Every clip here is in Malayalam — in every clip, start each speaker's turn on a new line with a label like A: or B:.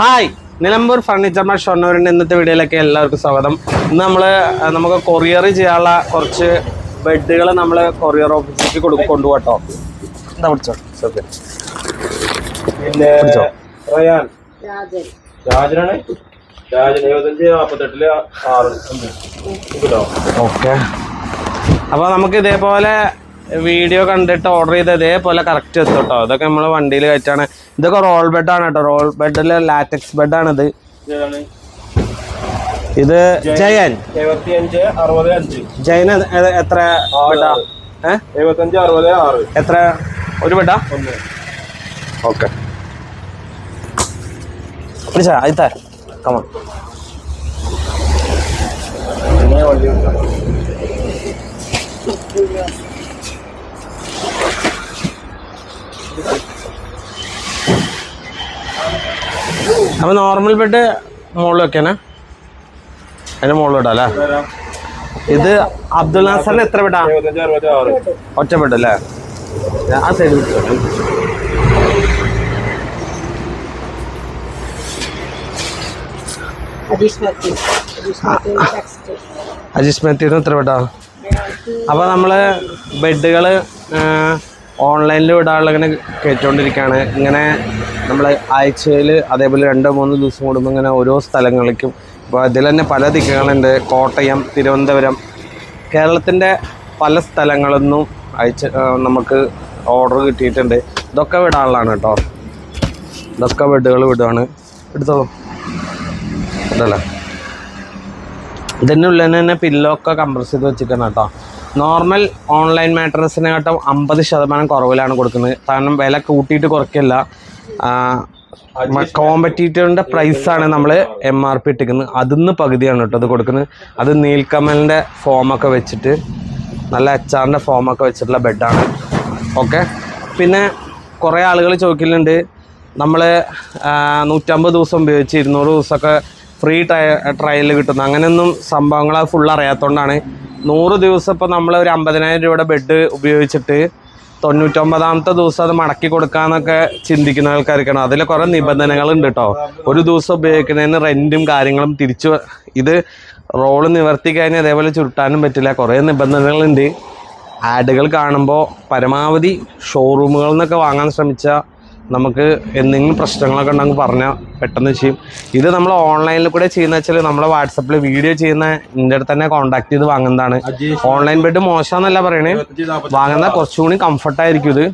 A: ഹായ്, നിലമ്പൂർ ഫർണിച്ചർ മാർട്ട് ഷൊർണൂരിൻ്റെ ഇന്നത്തെ വീഡിയോയിലേക്ക് എല്ലാവർക്കും സ്വാഗതം. ഇന്ന് നമുക്ക് കൊറിയർ ചെയ്യാനുള്ള കുറച്ച് ബെഡുകൾ നമ്മൾ കൊറിയർ ഓഫീസിലേക്ക് കൊണ്ടുപോട്ടോ. എന്താ പിടിച്ചോ?
B: പിന്നെ രാജനാണ് രാജൻ 75-48
A: ഓക്കെ. അപ്പോൾ നമുക്ക് ഇതേപോലെ വീഡിയോ കണ്ടിട്ട് ഓർഡർ ചെയ്ത് ഇതേപോലെ കറക്റ്റ് എത്തും കേട്ടോ. ഇതൊക്കെ നമ്മൾ വണ്ടിയിൽ കയറ്റാണ്. ഇതൊക്കെ റോൾ ബെഡാണ് കേട്ടോ. റോൾ ബെഡിൽ ലാറ്റക്സ് ബെഡാണിത്. ഇത് ജയൻ
B: 75-65
A: ജയൻ എത്ര ബെഡാ?
B: 75-66
A: എത്ര ഒരു ബെഡാ? ഓക്കെ, പിടിച്ചാ അയത്താ കമൺ. അപ്പൊ നോർമൽ ബെഡ് മുകളിൽ വെക്കാനാ? അതിന്റെ മുകളിൽ ഇടാം അല്ലേ? ഇത് അബ്ദുൽ നാസറിന് എത്ര ബെഡാ?
B: 75-66
A: ഒറ്റ ബെഡ് അല്ലേ? ആ സൈഡ് അജിസ്മെത്തിന് എത്ര ബെഡാ? അപ്പോൾ നമ്മൾ ബെഡുകൾ ഓൺലൈനിൽ വിടാനുള്ള ഇങ്ങനെ കയറ്റുകൊണ്ടിരിക്കുകയാണ്. ഇങ്ങനെ നമ്മൾ ആഴ്ചയിൽ അതേപോലെ 2-3 ദിവസം കൂടുമ്പോൾ ഇങ്ങനെ ഓരോ സ്ഥലങ്ങളിലേക്കും. അപ്പോൾ ഇതിൽ തന്നെ പല ദിക്കുകളുണ്ട്. കോട്ടയം, തിരുവനന്തപുരം, കേരളത്തിൻ്റെ പല സ്ഥലങ്ങളിൽ നിന്നും നമുക്ക് ഓർഡർ കിട്ടിയിട്ടുണ്ട്. ഇതൊക്കെ വിടാനുള്ളതാണ് കേട്ടോ. ഇതൊക്കെ ബെഡുകൾ വിടുകയാണ്. എടുത്തോളൂ ഇതല്ലേ. ഇതിൻ്റെ ഉള്ളിൽ തന്നെ പില്ലൊക്കെ കംപ്രസ് ചെയ്ത് വെച്ചിരിക്കണം കേട്ടോ. നോർമൽ ഓൺലൈൻ മാട്രസിനെക്കാട്ടും 50% കുറവിലാണ് കൊടുക്കുന്നത്. കാരണം വില കൂട്ടിയിട്ട് കുറയ്ക്കില്ല. കോമ്പറ്റീറ്ററിൻ്റെ പ്രൈസാണ് നമ്മൾ MRP ഇട്ടിരിക്കുന്നത്. അതിന്ന് പകുതിയാണ് കേട്ടോ ഇത് കൊടുക്കുന്നത്. അത് നീൽക്കമലിൻ്റെ ഫോമൊക്കെ വെച്ചിട്ട്, നല്ല HR ഫോമൊക്കെ വെച്ചിട്ടുള്ള ബെഡാണ്. ഓക്കെ. പിന്നെ കുറേ ആളുകൾ ചോദിക്കലുണ്ട്, നമ്മൾ 150 ദിവസം ഉപയോഗിച്ച് 200 ദിവസമൊക്കെ ഫ്രീ ട്രയൽ കിട്ടുന്നു. അങ്ങനെയൊന്നും സംഭവങ്ങൾ ഫുൾ അറിയാത്തതുകൊണ്ടാണ്. 100 ദിവസം ഇപ്പോൾ നമ്മൾ ഒരു 50,000 രൂപയുടെ ബെഡ് ഉപയോഗിച്ചിട്ട് 99ാമത്തെ ദിവസം അത് മടക്കി കൊടുക്കാമെന്നൊക്കെ ചിന്തിക്കുന്ന ആൾക്കാർക്കാണ്. അതിൽ കുറേ നിബന്ധനകളുണ്ട് കേട്ടോ. ഒരു ദിവസം ഉപയോഗിക്കുന്നതിന് റെൻറ്റും കാര്യങ്ങളും ഇത് റോള് നിവർത്തി കഴിഞ്ഞാൽ അതേപോലെ ചുരുട്ടാനും പറ്റില്ല. കുറേ നിബന്ധനകളുണ്ട്. ആഡുകൾ കാണുമ്പോൾ പരമാവധി ഷോറൂമുകളിൽ നിന്നൊക്കെ വാങ്ങാൻ ശ്രമിച്ചാൽ നമുക്ക് എന്തെങ്കിലും പ്രശ്നങ്ങളൊക്കെ ഉണ്ടെങ്കിൽ പറഞ്ഞാൽ പെട്ടെന്ന് ചെയ്യും. ഇത് നമ്മൾ ഓൺലൈനിൽ കൂടെ ചെയ്യുന്ന വെച്ചാൽ നമ്മളെ വാട്സപ്പിൽ വീഡിയോ ചെയ്യുന്ന എൻ്റെ അടുത്ത് തന്നെ കോൺടാക്ട് ചെയ്ത് വാങ്ങുന്നതാണ്. ഓൺലൈൻ ബെഡ് മോശമെന്നല്ല പറയണേ, വാങ്ങുന്ന കുറച്ചുകൂടി കംഫർട്ടായിരിക്കും ഇത്.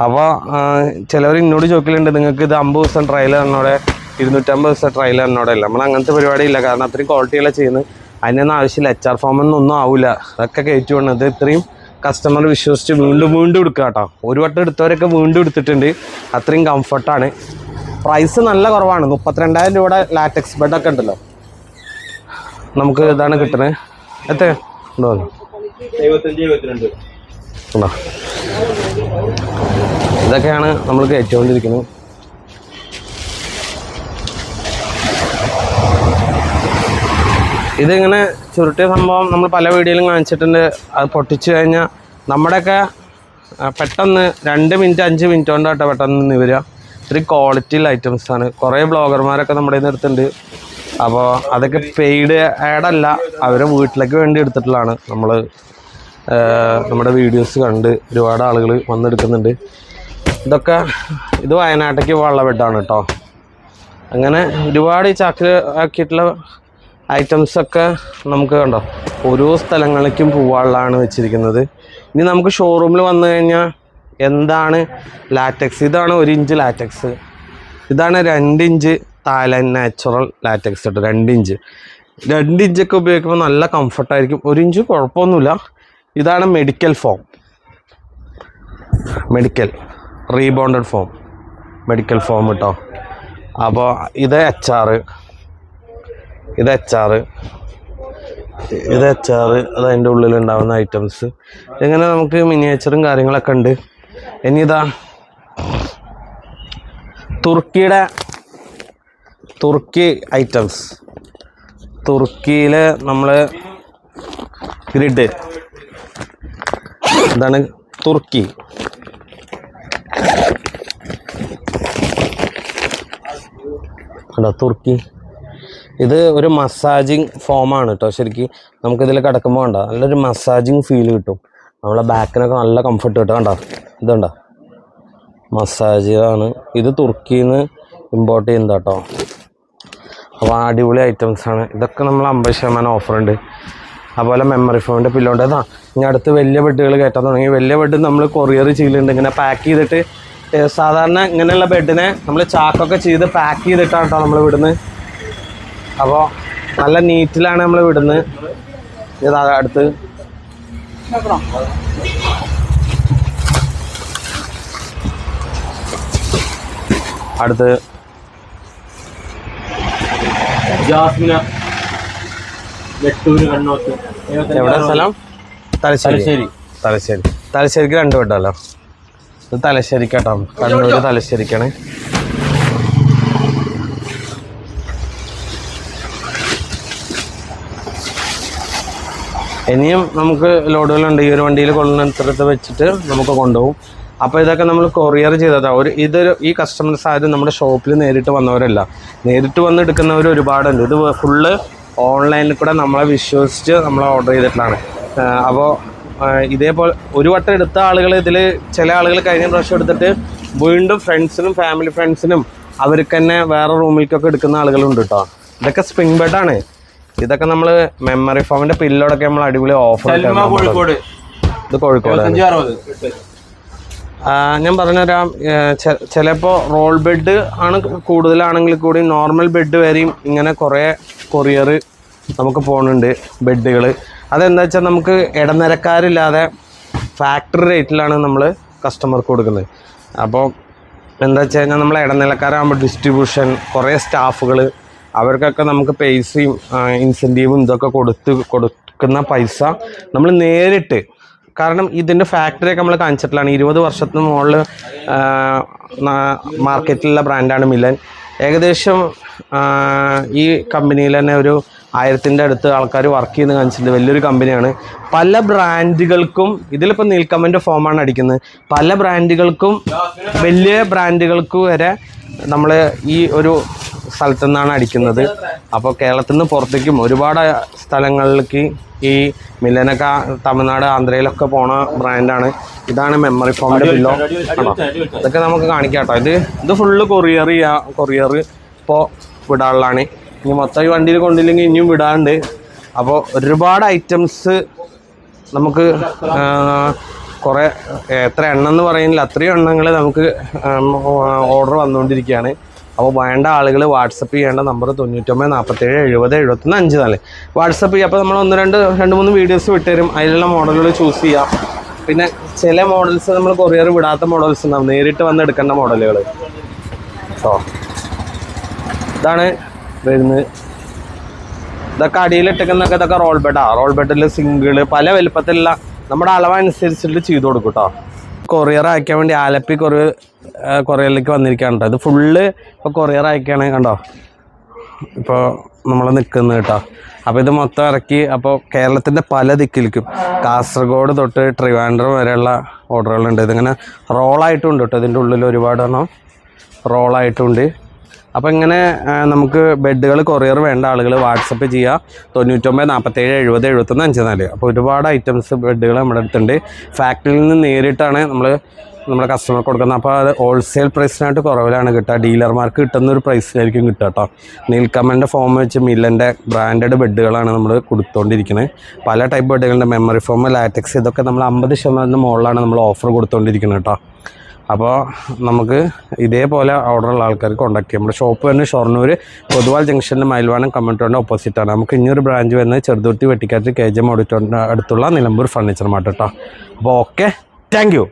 A: അപ്പോൾ ചിലവർ എന്നോട് ചോദിക്കലുണ്ട്, നിങ്ങൾക്ക് ഇത് 50 ദിവസം ട്രയൽ തന്നോടെ 250 ദിവസം ട്രയൽ തന്നോടെ ഇല്ല. നമ്മൾ അങ്ങനത്തെ പരിപാടിയില്ല. കാരണം അത്രയും ക്വാളിറ്റിയുള്ള ചെയ്യുന്നത്. അതിനൊന്നും ആവശ്യമില്ല. HR ഫോമൊന്നും ആവില്ല. അതൊക്കെ കയറ്റി വേണ്ടത്. ഇത്രയും കസ്റ്റമർ വിശ്വസിച്ച് വീണ്ടും എടുക്കുക കേട്ടോ. ഒരു വട്ടം എടുത്തവരൊക്കെ വീണ്ടും എടുത്തിട്ടുണ്ട്. അത്രയും കംഫർട്ടാണ്. പ്രൈസ് നല്ല കുറവാണ്. 32,000 രൂപയുടെ ലാറ്റക്സ് ബെഡൊക്കെ ഉണ്ടല്ലോ. നമുക്ക് ഇതാണ് കിട്ടുന്നത്. എത്ര ഉണ്ടോ?
B: 75-72
A: ഉണ്ടോ? ഇതൊക്കെയാണ് നമ്മൾ കയറ്റിക്കൊണ്ടിരിക്കുന്നത്. ഇതിങ്ങനെ ചുരുട്ടിയ സംഭവം നമ്മൾ പല വീഡിയോയിലും കാണിച്ചിട്ടുണ്ട്. അത് പൊട്ടിച്ച് കഴിഞ്ഞാൽ നമ്മുടെയൊക്കെ പെട്ടെന്ന് 2 മിനിറ്റ് 5 മിനിറ്റ് കൊണ്ട് കേട്ടോ പെട്ടെന്ന് വരിക. ഇത്തിരി ക്വാളിറ്റിയുള്ള ഐറ്റംസാണ്. കുറേ ബ്ലോഗർമാരൊക്കെ നമ്മുടെ കയ്യിൽ നിന്ന് എടുത്തിട്ടുണ്ട്. അപ്പോൾ അതൊക്കെ പെയ്ഡ് ആഡല്ല, അവരെ വീട്ടിലേക്ക് വേണ്ടി എടുത്തിട്ടുള്ളതാണ്. നമ്മുടെ വീഡിയോസ് കണ്ട് ഒരുപാട് ആളുകൾ വന്നെടുക്കുന്നുണ്ട്. ഇത് വയനാട്ടിലേക്ക് പോകാനുള്ള ബെഡാണ് കേട്ടോ. അങ്ങനെ ഒരുപാട് ഈ ചാക്കിൽ ആക്കിയിട്ടുള്ള ഐറ്റംസൊക്കെ നമുക്ക് കണ്ടോ ഓരോ സ്ഥലങ്ങളിലേക്കും പോകാനുള്ളതാണ് വെച്ചിരിക്കുന്നത്. ഇനി നമുക്ക് ഷോറൂമിൽ വന്നു കഴിഞ്ഞാൽ എന്താണ് ലാറ്റക്സ്, ഇതാണ് 1 ഇഞ്ച് ലാറ്റക്സ്, ഇതാണ് 2 ഇഞ്ച് തായ്ലാൻഡ് നാച്ചുറൽ ലാറ്റക്സ് കേട്ടോ. 2 ഇഞ്ചൊക്കെ ഉപയോഗിക്കുമ്പോൾ നല്ല കംഫർട്ടായിരിക്കും. 1 ഇഞ്ച് കുഴപ്പമൊന്നുമില്ല. ഇതാണ് medical form, rebonded form, medical form കേട്ടോ. അപ്പോൾ ഇത് HR, ഇത് HR, അത് അതിൻ്റെ ഉള്ളിലുണ്ടാകുന്ന ഐറ്റംസ്. ഇങ്ങനെ നമുക്ക് മിനിയേച്ചറും കാര്യങ്ങളൊക്കെ ഉണ്ട്. ഇനി ഇതാ തുർക്കി ഐറ്റംസ്. തുർക്കിയിൽ നമ്മൾ ഗ്രിഡ്, ഇതാണ് തുർക്കി. കണ്ടോ തുർക്കി. ഇത് ഒരു മസാജിങ് ഫോമാണ് കേട്ടോ. ശരിക്കും നമുക്കിതിൽ കിടക്കുമ്പോൾ കണ്ടോ നല്ലൊരു മസാജിങ് ഫീൽ കിട്ടും. നമ്മളെ ബാക്കിനൊക്കെ നല്ല കംഫർട്ട് കിട്ടും. കണ്ടോ ഇതുണ്ടോ മസാജാണ്. ഇത് തുർക്കിയിൽ നിന്ന് ഇമ്പോർട്ട് ചെയ്യുന്നത് കേട്ടോ. അപ്പോൾ അടിപൊളി ഐറ്റംസാണ് ഇതൊക്കെ. നമ്മൾ 50% ഓഫറുണ്ട്. അതുപോലെ മെമ്മറി ഫോണിൻ്റെ പില്ലോണ്ട്. അതാ ഇനി അടുത്ത് വലിയ ബെഡുകൾ കയറ്റാൻ തുടങ്ങി. വലിയ ബെഡ് നമ്മൾ കൊറിയർ ചെയ്യലുണ്ട്. ഇങ്ങനെ പാക്ക് ചെയ്തിട്ട് സാധാരണ ഇങ്ങനെയുള്ള ബെഡിനെ നമ്മൾ ചാക്കൊക്കെ ചെയ്ത് പാക്ക് ചെയ്തിട്ടാണ് കേട്ടോ നമ്മൾ വിടുന്നത്. അപ്പോൾ നല്ല നീറ്റിലാണ് നമ്മൾ വിടുന്നത്. ഇതാ അടുത്ത്
B: ജാസ്മിന വെട്ടൂര് കണ്ണോത്ത്.
A: എവിടെ സ്ഥലം? തലശ്ശേരി. തലശ്ശേരിക്ക് 2 ബെഡല്ലോ. ഇത് തലശ്ശേരിക്കാട്ടോ. കണ്ണൂർ തലശ്ശേരിക്കാണ്. ഇനിയും നമുക്ക് ലോഡുകളുണ്ട്. ഈ ഒരു വണ്ടിയിൽ കൊള്ളുന്നിടത്ത് വെച്ചിട്ട് നമുക്ക് കൊണ്ടുപോകും. അപ്പോൾ ഇതൊക്കെ നമ്മൾ കൊറിയർ ചെയ്തതാണ്. ഈ കസ്റ്റമേഴ്സ് ആയത് നമ്മുടെ ഷോപ്പിൽ നേരിട്ട് വന്നവരല്ല. നേരിട്ട് വന്ന് എടുക്കുന്നവർ ഒരുപാടുണ്ട്. ഇത് ഫുള്ള് ഓൺലൈനിൽ കൂടെ നമ്മളെ വിശ്വസിച്ച് നമ്മൾ ഓർഡർ ചെയ്തിട്ടുള്ളതാണ്. അപ്പോൾ ഇതേപോലെ ഒരു വട്ടം എടുത്ത ആളുകൾ ഇതിൽ ചില ആളുകൾ കഴിഞ്ഞ പ്രാവശ്യം എടുത്തിട്ട് വീണ്ടും ഫ്രണ്ട്സിനും ഫാമിലി ഫ്രണ്ട്സിനും അവർക്ക് തന്നെ വേറെ റൂമിലേക്കൊക്കെ എടുക്കുന്ന ആളുകളുണ്ട് കേട്ടോ. ഇതൊക്കെ സ്പ്രിംഗ് ബെഡാണ്. ഇതൊക്കെ നമ്മൾ മെമ്മറി ഫോമിൻ്റെ പില്ലോടൊക്കെ നമ്മൾ അടിപൊളി ഓഫർ. ഇത് കോഴിക്കോട്. ഞാൻ പറഞ്ഞുതരാം. ചിലപ്പോൾ റോൾ ബെഡ് ആണ് കൂടുതലാണെങ്കിൽ കൂടി നോർമൽ ബെഡ് വരെയും ഇങ്ങനെ കുറേ കൊറിയർ നമുക്ക് പോകുന്നുണ്ട് ബെഡുകൾ. അതെന്താ വെച്ചാൽ നമുക്ക് ഇടനിരക്കാരില്ലാതെ ഫാക്ടറി റേറ്റിലാണ് നമ്മൾ കസ്റ്റമർക്ക് കൊടുക്കുന്നത്. അപ്പോൾ എന്താ വെച്ച് കഴിഞ്ഞാൽ നമ്മൾ ഇടനിലക്കാരാകുമ്പോൾ ഡിസ്ട്രിബ്യൂഷൻ കുറേ സ്റ്റാഫുകൾ അവർക്കൊക്കെ നമുക്ക് പൈസയും ഇൻസെൻറ്റീവും ഇതൊക്കെ കൊടുക്കുന്ന പൈസ നമ്മൾ നേരിട്ട്, കാരണം ഇതിൻ്റെ ഫാക്ടറിയൊക്കെ നമ്മൾ കാണിച്ചിട്ടുള്ളതാണ്. 20 വർഷത്തിന് മുകളിൽ മാർക്കറ്റിലുള്ള ബ്രാൻഡാണ് മിലൻ. ഏകദേശം ഈ കമ്പനിയിൽ തന്നെ ഒരു 1000-ൻ്റെ അടുത്ത് ആൾക്കാർ വർക്ക് ചെയ്യുന്ന കാണിച്ചിട്ടുണ്ട്. വലിയൊരു കമ്പനിയാണ്. പല ബ്രാൻഡുകൾക്കും ഇതിലിപ്പോൾ നീൽക്കമൻ്റെ ഫോമാണ് അടിക്കുന്നത്. പല ബ്രാൻഡുകൾക്കും വലിയ ബ്രാൻഡുകൾക്ക് വരെ നമ്മൾ ഈ ഒരു സ്ഥലത്തു നിന്നാണ് അടിക്കുന്നത്. അപ്പോൾ കേരളത്തിൽ നിന്ന് പുറത്തേക്കും ഒരുപാട് സ്ഥലങ്ങളിലേക്ക് ഈ മിലനൊക്കെ തമിഴ്നാട് ആന്ധ്രയിലൊക്കെ പോണ ബ്രാൻഡാണ്. ഇതാണ് മെമ്മറി ഫോമിൻ്റെ പില്ലോ. ആണോ ഇതൊക്കെ നമുക്ക് കാണിക്കാം കേട്ടോ. ഇത് ഫുള്ള് കൊറിയർ ഇപ്പോൾ വിടാനുള്ളതാണ്. ഇനി മൊത്തം ഈ വണ്ടിയിൽ കൊണ്ടില്ലെങ്കിൽ ഇനിയും വിടാറുണ്ട്. അപ്പോൾ ഒരുപാട് ഐറ്റംസ് നമുക്ക് കുറേ എത്ര എണ്ണം എന്ന് പറയുന്നില്ല, അത്രയും എണ്ണങ്ങൾ നമുക്ക് ഓർഡർ വന്നുകൊണ്ടിരിക്കുകയാണ്. അപ്പോൾ വേണ്ട ആളുകൾ വാട്സപ്പ് ചെയ്യേണ്ട നമ്പർ 99 47 70 71 54 വാട്സപ്പ് ചെയ്യുക. അപ്പോൾ നമ്മൾ 2-3 വീഡിയോസ് വിട്ടുതരും. അതിലുള്ള മോഡലുകൾ ചൂസ് ചെയ്യാം. പിന്നെ ചില മോഡൽസ് നമ്മൾ കൊറിയർ വിടാത്ത മോഡൽസ് ഉണ്ടാവും, നേരിട്ട് വന്ന് എടുക്കേണ്ട മോഡലുകൾ. ഇതാണ് വരുന്നത്. ഇതൊക്കെ അടിയിലിട്ടേക്കുന്നൊക്കെ ഇതൊക്കെ റോൾ ബെഡാണ്. റോൾ ബെഡിൽ സിംഗിള് പല വലുപ്പത്തിലുള്ള നമ്മുടെ അളവനുസരിച്ചിട്ട് ചെയ്ത് കൊടുക്കും കേട്ടോ. കൊറിയർ അയക്കാൻ വേണ്ടി ആലപ്പി കൊറിയറിലേക്ക് വന്നിരിക്കുകയാണ് കേട്ടോ. ഇത് ഫുള്ള് ഇപ്പോൾ കൊറിയർ അയക്കുകയാണ് കണ്ടോ. ഇപ്പോൾ നമ്മൾ നിൽക്കുന്നത് കേട്ടോ. അപ്പോൾ ഇത് മൊത്തം ഇറക്കി അപ്പോൾ കേരളത്തിൻ്റെ പല ദിക്കിലേക്കും കാസർഗോഡ് തൊട്ട് ട്രിവാൻഡ്രം വരെയുള്ള ഓർഡറുകളുണ്ട്. ഇതിങ്ങനെ റോളായിട്ടുണ്ട് കേട്ടോ. ഇതിൻ്റെ ഉള്ളിൽ ഒരുപാടെണ്ണം റോളായിട്ടുണ്ട്. അപ്പോൾ ഇങ്ങനെ നമുക്ക് ബെഡുകൾ കൊറിയർ വേണ്ട ആളുകൾ വാട്സപ്പ് ചെയ്യുക 99 47 70 71 54. അപ്പോൾ ഒരുപാട് ഐറ്റംസ് ബെഡുകൾ നമ്മുടെ അടുത്തുണ്ട്. ഫാക്ടറിയിൽ നിന്ന് നേരിട്ടാണ് നമ്മുടെ കസ്റ്റമർക്ക് കൊടുക്കുന്നത്. അപ്പോൾ അത് ഹോൾസെയിൽ പ്രൈസിനായിട്ട് കുറവിലാണ് കിട്ടുക. ഡീലർമാർക്ക് കിട്ടുന്ന ഒരു പ്രൈസിലായിരിക്കും കിട്ടുക കേട്ടോ. നീൽക്കമൻ്റെ ഫോം വെച്ച് മില്ലൻ്റെ ബ്രാൻഡഡ് ബെഡുകളാണ് നമ്മൾ കൊടുത്തുകൊണ്ടിരിക്കുന്നത്. പല ടൈപ്പ് ബെഡുകളുണ്ട്. മെമ്മറി ഫോം, ലാറ്റക്സ്, ഇതൊക്കെ നമ്മൾ 50% മുകളിലാണ് നമ്മൾ ഓഫർ കൊടുത്തുകൊണ്ടിരിക്കുന്നത് കേട്ടോ. അപ്പോൾ നമുക്ക് ഇതേപോലെ ഓർഡറുള്ള ആൾക്കാർക്ക് കോൺടാക്ട് ചെയ്യാം. നമ്മുടെ ഷോപ്പ് തന്നെ ഷൊർണൂർ പൊതുവാൾ ജംഗ്ഷനിൽ മയിൽവാനം കമ്മ്യൂണിറ്റിയുടെ ഓപ്പോസിറ്റാണ്. നമുക്ക് ഇനിയൊരു ബ്രാഞ്ച് വരുന്നത് ചെറുതുരുത്തി വെട്ടിക്കാറ്റ് KGM ഓഡിറ്റോറിയത്തിൻ്റെ അടുത്തുള്ള നിലമ്പൂർ ഫർണിച്ചർ മാർട്ട് കേട്ടോ. അപ്പോൾ ഓക്കെ, താങ്ക് യു.